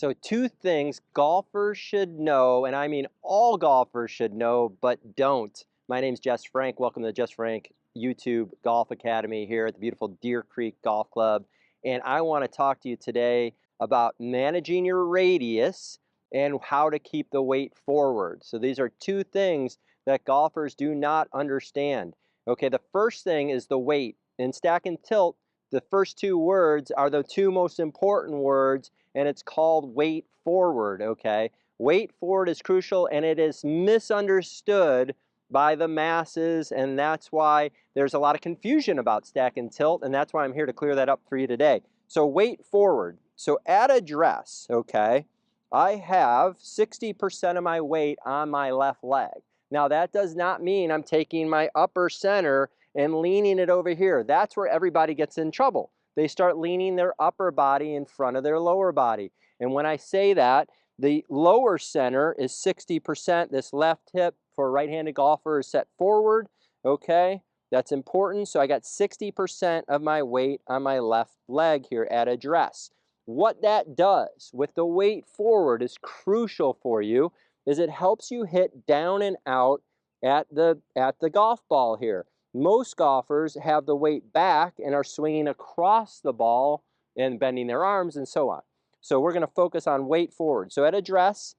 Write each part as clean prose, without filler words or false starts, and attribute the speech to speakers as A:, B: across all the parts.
A: So two things golfers should know, and I mean all golfers should know, but don't. My name's Jess Frank. Welcome to the Jess Frank YouTube Golf Academy here at the beautiful Deer Creek Golf Club. And I want to talk to you today about managing your radius and how to keep the weight forward. So these are two things that golfers do not understand. Okay, the first thing is the weight. In stack and tilt, the first two words are the two most important words, and it's called weight forward, okay? Weight forward is crucial, and it is misunderstood by the masses, and that's why there's a lot of confusion about stack and tilt, and that's why I'm here to clear that up for you today. So weight forward. So at address, okay, I have 60% of my weight on my left leg. Now that does not mean I'm taking my upper center and leaning it over here. That's where everybody gets in trouble. They start leaning their upper body in front of their lower body. And when I say that, the lower center is 60%. This left hip for a right-handed golfer is set forward, okay? That's important. So I got 60% of my weight on my left leg here at address. What that does with the weight forward is crucial for you, is it helps you hit down and out at the golf ball here. Most golfers have the weight back and are swinging across the ball and bending their arms and so on. So we're going to focus on weight forward. So at address,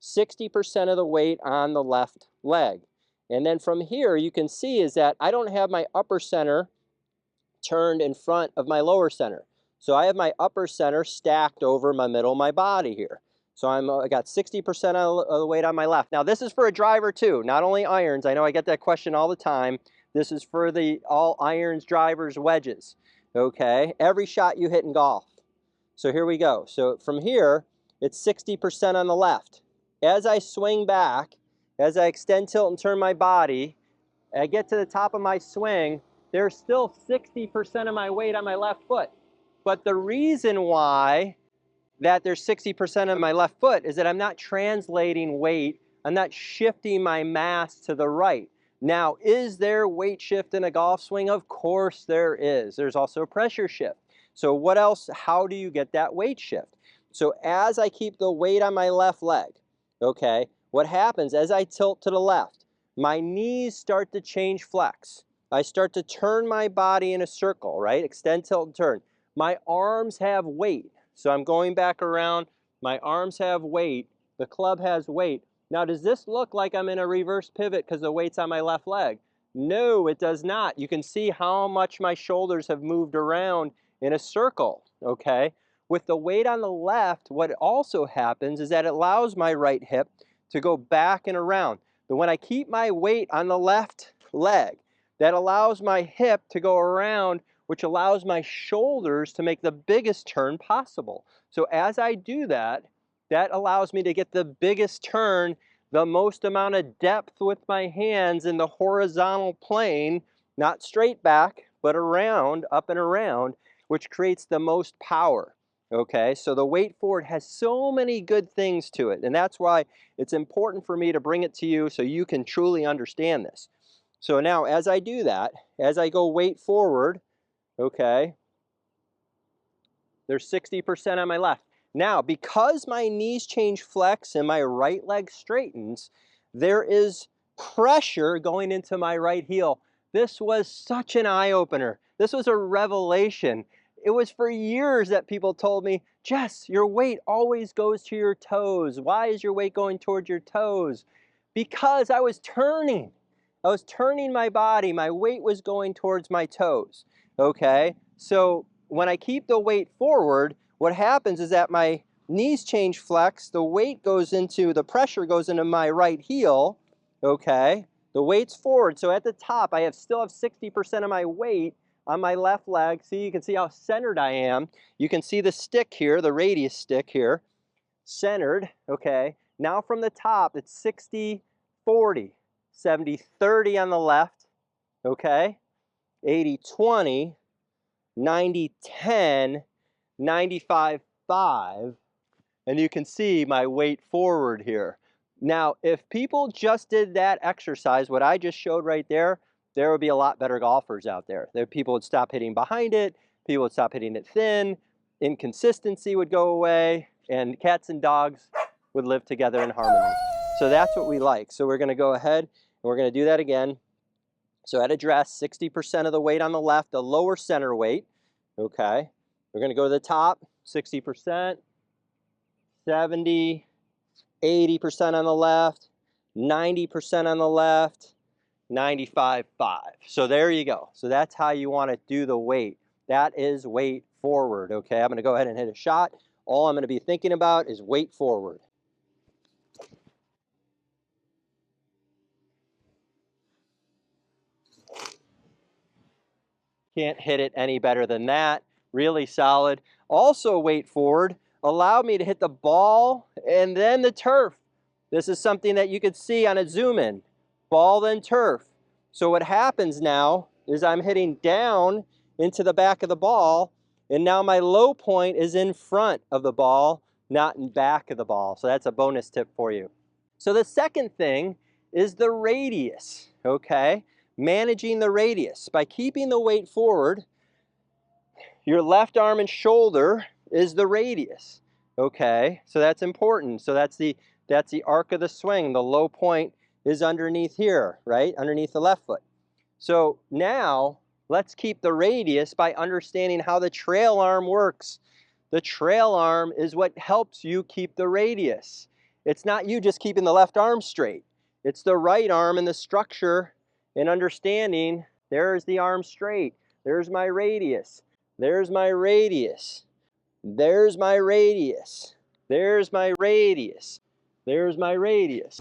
A: 60% of the weight on the left leg. And then from here, you can see is that I don't have my upper center turned in front of my lower center. So I have my upper center stacked over my middle of my body here. So I got 60% of the weight on my left. Now this is for a driver too, not only irons. I know I get that question all the time. This is for the all irons, drivers, wedges, okay? Every shot you hit in golf. So here we go. So from here, it's 60% on the left. As I swing back, as I extend, tilt, and turn my body, I get to the top of my swing, there's still 60% of my weight on my left foot. But the reason why that there's 60% of my left foot is that I'm not translating weight, I'm not shifting my mass to the right. Now, is there weight shift in a golf swing? Of course there is. There's also a pressure shift. So what else, how do you get that weight shift? So as I keep the weight on my left leg, okay, what happens as I tilt to the left, my knees start to change flex. I start to turn my body in a circle, right? Extend, tilt, and turn. My arms have weight. So I'm going back around, my arms have weight, the club has weight. Now, does this look like I'm in a reverse pivot because the weight's on my left leg? No, it does not. You can see how much my shoulders have moved around in a circle, okay? With the weight on the left, what also happens is that it allows my right hip to go back and around. But when I keep my weight on the left leg, that allows my hip to go around, which allows my shoulders to make the biggest turn possible. So as I do that, that allows me to get the biggest turn, the most amount of depth with my hands in the horizontal plane, not straight back, but around, up and around, which creates the most power. Okay, so the weight forward has so many good things to it, and that's why it's important for me to bring it to you so you can truly understand this. So now as I do that, as I go weight forward, okay, there's 60% on my left. Now, because my knees change flex and my right leg straightens, there is pressure going into my right heel. This was such an eye-opener. This was a revelation. It was for years that people told me, Jess, your weight always goes to your toes. Why is your weight going towards your toes? Because I was turning. I was turning my body. My weight was going towards my toes. Okay, so when I keep the weight forward, what happens is that my knees change flex, the weight goes into, the pressure goes into my right heel, okay? The weight's forward, so at the top I still have 60% of my weight on my left leg. See, you can see how centered I am. You can see the stick here, the radius stick here, centered, okay? Now from the top, it's 60-40, 70-30 on the left, okay? 80-20, 90-10, 95-5, and you can see my weight forward here. Now, if people just did that exercise, what I just showed right there, there would be a lot better golfers out there. People would stop hitting behind it, people would stop hitting it thin, inconsistency would go away, and cats and dogs would live together in harmony. So that's what we like. So we're going to go ahead and we're going to do that again. So at address, 60% of the weight on the left, the lower center weight. Okay. We're going to go to the top, 60%, 70, 80% on the left, 90% on the left, 95.5. So there you go. So that's how you want to do the weight. That is weight forward. Okay, I'm going to go ahead and hit a shot. All I'm going to be thinking about is weight forward. Can't hit it any better than that. Really solid. Also weight forward allowed me to hit the ball and then the turf. This is something that you could see on a zoom in. Ball then turf. So what happens now is I'm hitting down into the back of the ball, and now my low point is in front of the ball, not in back of the ball. So that's a bonus tip for you. So the second thing is the radius, okay? Managing the radius. By keeping the weight forward, your left arm and shoulder is the radius, okay? So that's important. So that's the arc of the swing. The low point is underneath here, right? Underneath the left foot. So now let's keep the radius by understanding how the trail arm works. The trail arm is what helps you keep the radius. It's not you just keeping the left arm straight. It's the right arm and the structure and understanding. There's the arm straight. There's my radius. There's my radius. There's my radius. There's my radius. There's my radius.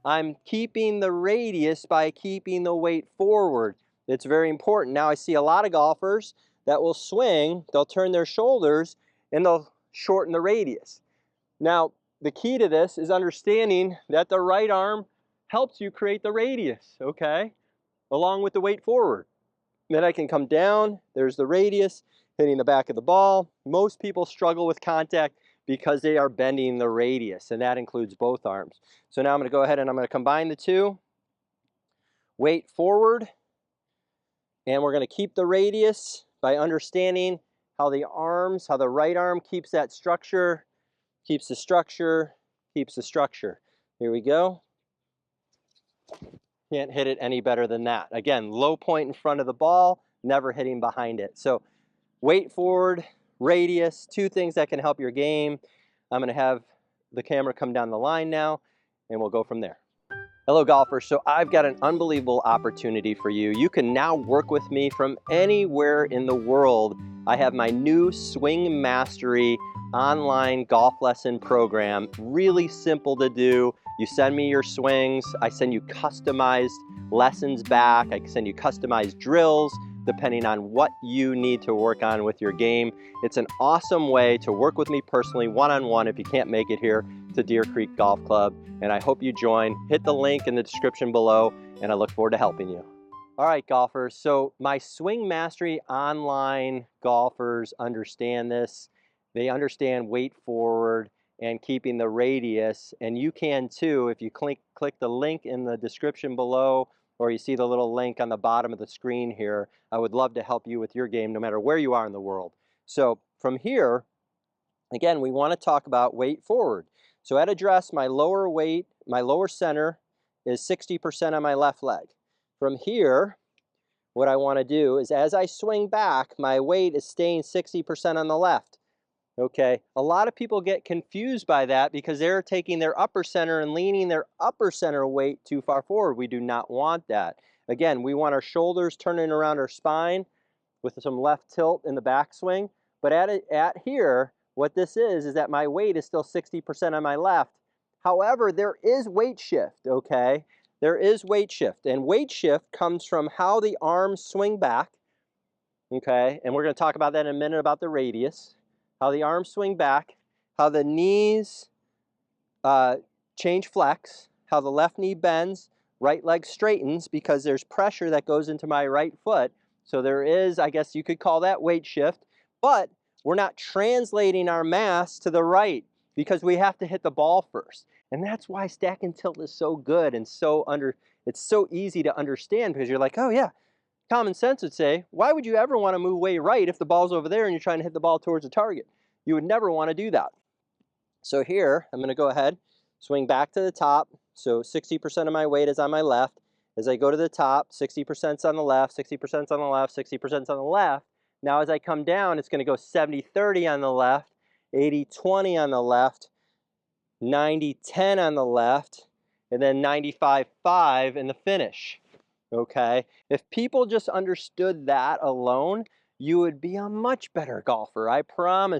A: I'm keeping the radius by keeping the weight forward. It's very important. Now I see a lot of golfers that will swing, they'll turn their shoulders, and they'll shorten the radius. Now, the key to this is understanding that the right arm helps you create the radius, okay? Along with the weight forward. Then I can come down, there's the radius, hitting the back of the ball. Most people struggle with contact because they are bending the radius, and that includes both arms. So now I'm going to go ahead and I'm going to combine the two. Weight forward, and we're going to keep the radius by understanding how the arms, how the right arm keeps that structure, keeps the structure, keeps the structure. Here we go. Can't hit it any better than that. Again, low point in front of the ball, never hitting behind it. So weight forward, radius, two things that can help your game. I'm going to have the camera come down the line now, and we'll go from there. Hello golfers, so I've got an unbelievable opportunity for you. You can now work with me from anywhere in the world. I have my new Swing Mastery online golf lesson program. Really simple to do. You send me your swings, I send you customized lessons back, I send you customized drills depending on what you need to work on with your game. It's an awesome way to work with me personally, one-on-one, if you can't make it here to Deer Creek Golf Club, and I hope you join. Hit the link in the description below, and I look forward to helping you. All right, golfers, so my Swing Mastery online golfers understand this. They understand weight forward and keeping the radius, and you can too if you click the link in the description below, or you see the little link on the bottom of the screen here. I would love to help you with your game no matter where you are in the world. So from here, again, we want to talk about weight forward. So at address, my lower weight, my lower center is 60% on my left leg. From here, what I want to do is as I swing back, my weight is staying 60% on the left. Okay, a lot of people get confused by that because they're taking their upper center and leaning their upper center weight too far forward. We do not want that. Again, we want our shoulders turning around our spine with some left tilt in the backswing. But at here, what this is that my weight is still 60% on my left. However, there is weight shift, okay? There is weight shift. And weight shift comes from how the arms swing back, okay? And we're going to talk about that in a minute about the radius. How the arms swing back, how the knees change flex, how the left knee bends, right leg straightens because there's pressure that goes into my right foot. So there is, I guess you could call that weight shift, but we're not translating our mass to the right because we have to hit the ball first. And that's why stack and tilt is so good and it's so easy to understand because you're like, oh yeah, Common sense would say, why would you ever want to move way right if the ball's over there and you're trying to hit the ball towards the target? You would never want to do that. So here, I'm going to go ahead, swing back to the top. So 60% of my weight is on my left. As I go to the top, 60% on the left, 60% on the left, 60% on the left. Now as I come down, it's going to go 70-30 on the left, 80-20 on the left, 90-10 on the left, and then 95-5 in the finish. Okay? If people just understood that alone, you would be a much better golfer, I promise.